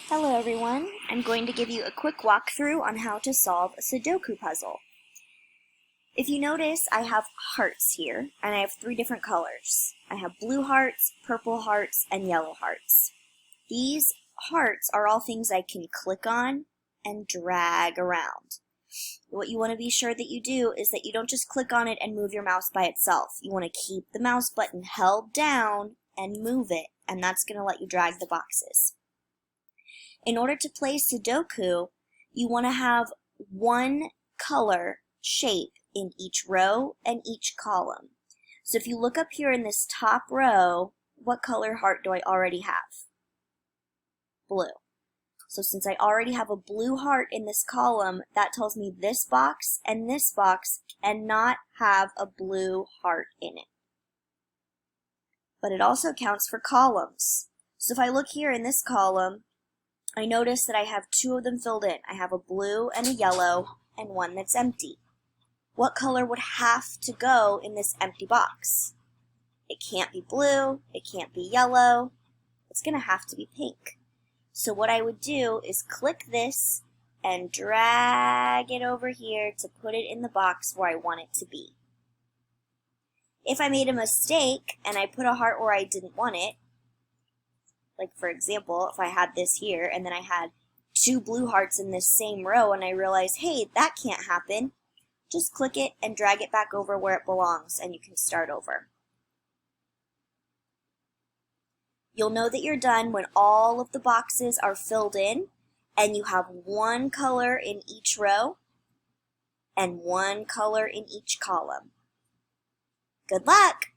Hello everyone, I'm going to give you a quick walkthrough on how to solve a Sudoku puzzle. If you notice, I have hearts here, and I have three different colors. I have blue hearts, purple hearts, and yellow hearts. These hearts are all things I can click on and drag around. What you want to be sure that you do is that you don't just click on it and move your mouse by itself. You want to keep the mouse button held down and move it, and that's going to let you drag the boxes. In order to play Sudoku, you want to have one color shape in each row and each column. So if you look up here in this top row, what color heart do I already have? Blue. So since I already have a blue heart in this column, that tells me this box and this box cannot have a blue heart in it. But it also counts for columns. So if I look here in this column, I notice that I have two of them filled in. I have a blue and a yellow and one that's empty. What color would have to go in this empty box? It can't be blue, it can't be yellow, it's going to have to be pink. So what I would do is click this and drag it over here to put it in the box where I want it to be. If I made a mistake and I put a heart where I didn't want it, like for example, if I had this here and then I had two blue hearts in this same row and I realized, hey, that can't happen, just click it and drag it back over where it belongs and you can start over. You'll know that you're done when all of the boxes are filled in and you have one color in each row and one color in each column. Good luck!